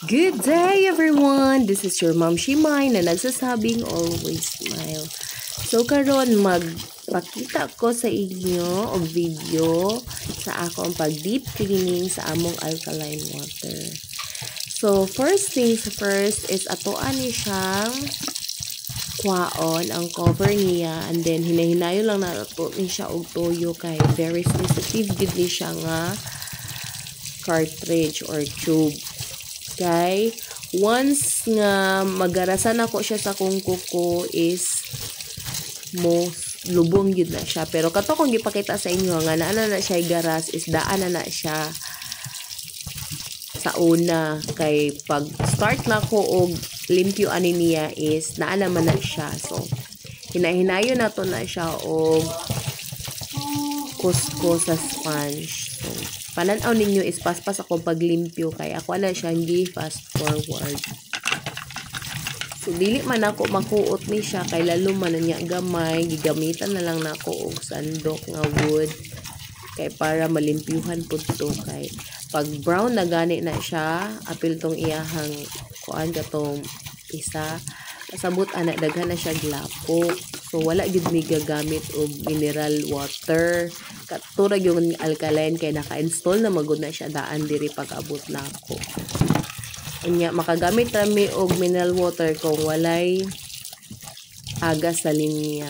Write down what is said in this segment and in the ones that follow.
Good day everyone! This is your Mom Shimay na nagsasabing always smile. So karon magpakita ko sa inyo og video sa akong pag deep cleaning sa among alkaline water. So first things first is atoan ni siyang kwaon ang cover niya, and then hinahinayo lang na ato ni siya og toyo kay very sensitive gid ni siya nga cartridge or tube. Kay once nga magarasan ako siya sa kung kuko is mo lubong yun na siya. Pero kato kung gipakita sa inyo nga naana na siya garas is daan na siya sa una. Kay pag start na ko og limpyo ani niya is naana man na siya. So hinahinayo na to na siya og kusko sa sponge. So pananaw ninyo is paspas ako paglimpyo kay ako na siyang gi-fast forward. So dili man ako makuot ni siya kay lalo man niya gamay, gigamitan na lang nako og sandok nga wood kay para malimpyuhan pud to. Kay pag brown na gani na siya, apil tong iyahang kuan katong isa, kasabot ana daghan na siya glapok. So wala gid mi gagamit og mineral water. Katurag yung alkaline kay naka-install na magud na siya daan diri pag abot na ako. Unya makagamit rami og mineral water kung walay agas sa linya.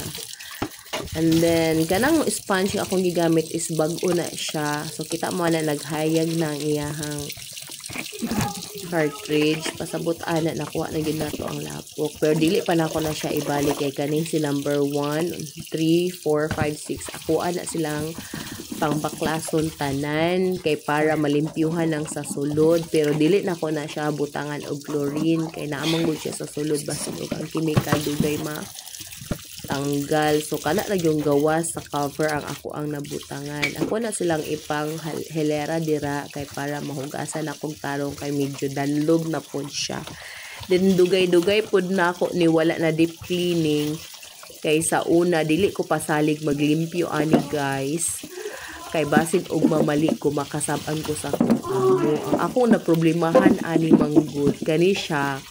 And then kanang sponge akong gigamit is bag-o na siya. So kita mo na naghayag na ang iyahang cartridge. Pasabot ana nakuha na gid nato ang lapok. Pero dili pa nako na siya ibalik kay kaning si number 1, 3, 4, 5, 6. Ako ana silang pangbaklason tanan kay para malimpyuhan ang sa sulod. Pero dili nako na siya butangan og chlorine kay naamang gud siya sa sulod basin og ang chemical dugay tanggal. So kana lang yung gawas sa cover ang ako ang nabutangan. Ako na silang ipang helera dira kay para mahugasan akong tarong kay medyo danlog na pod siya. Then dugay-dugay pod na ako ni wala na deep cleaning kay sa una dili ko pasalig maglimpyo ani guys. Kay basin og mamali ko makasab-an ko sa akong amo. Ang ako na problemahan ani manggod kani siya.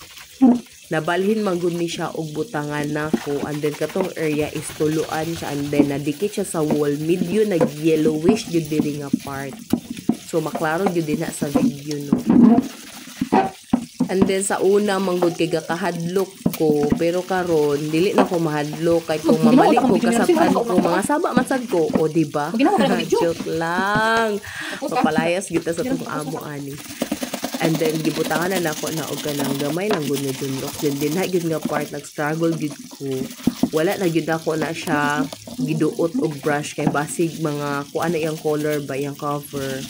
Nabalhin manggod ni siya og butangan nako, and then katong area is tuluan siya, and then nadikit siya sa wall, medyo nag yellowish gyud diri nga part. So maklaro gyud din na sa video no. And then sa una manggod kay gakahadlok ko, pero karon dili na ko mahadlok kay kung mamali ko kasab-an ko mga saba masad ko o di ba? Joke lang. Papalayas kita sa tong amo ani. And then gibutangan na nako na og kanang gamay lang gud nga dunlok. Then na gyud nga part nag-struggle gyud ko. Wala na gyud ako na siya giduot og brush kay basig mga kuan na iyang color ba iyang cover.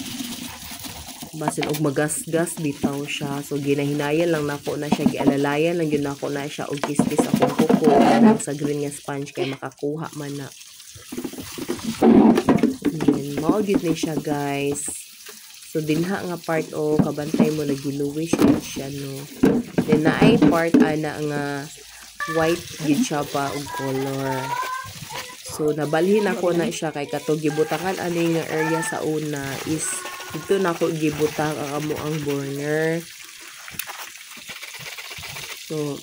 Basin og magasgas bitaw siya. So ginahinayan lang nako na siya, gialalayan lang gyud nako na siya og kiskis akong kuko sa green nga sponge kay makakuha man na. Mao gyud ni siya guys. So dinha nga part o kabantay mo na giluwish siya no. Then naay part ana nga white gid siya pa og color. So nabalhin ako na siya kay katong gibutangan ani nga area sa una is dito na ako gibutang ang amo ang burner. So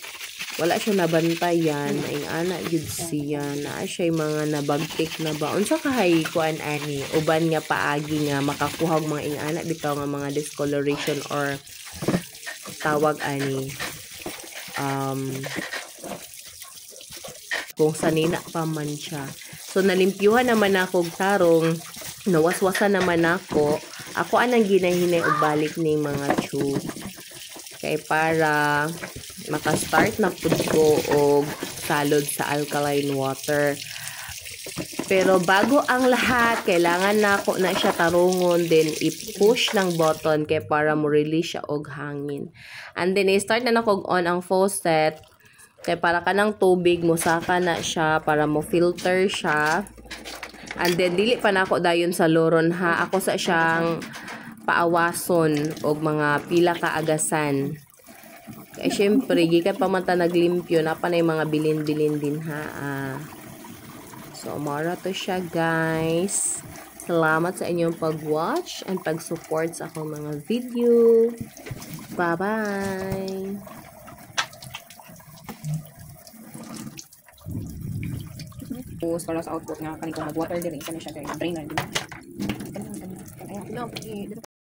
wala siya nabantayan, aing ana gyud siya na siya mga nabagtik na ba unsa kahay kuan ani uban nga paagi nga makakuha og mga ingana bitaw nga mga discoloration or tawag ani kung sanina pa man siya. So nalimpyuhan naman ako og tarong, nawaswasan naman ako anang ginahinay og balik ning mga tube kay para maka-start na pud ko og salod sa alkaline water. Pero bago ang lahat, kailangan na ako na siya tarungon, then i-push ng button kay para mo release siya og hangin. And then i-start na nako on ang faucet kay para kanang tubig mo saka na siya para mo filter siya. And then dili pa na ako dayon sa loron ha, ako sa siyang paawason og mga pila ka agasan. Kaya syempre, gikan pa man ta naglimpyo, na pa na yung mga bilin-bilin din ha. So, mara to siya guys. Salamat sa inyong pag-watch and pag-support sa akong mga video. Bye-bye! Tapos para sa output nga, kanito mag-water din. Isa na siya, guys. Drainer din. Ayan, ayan. Ayan,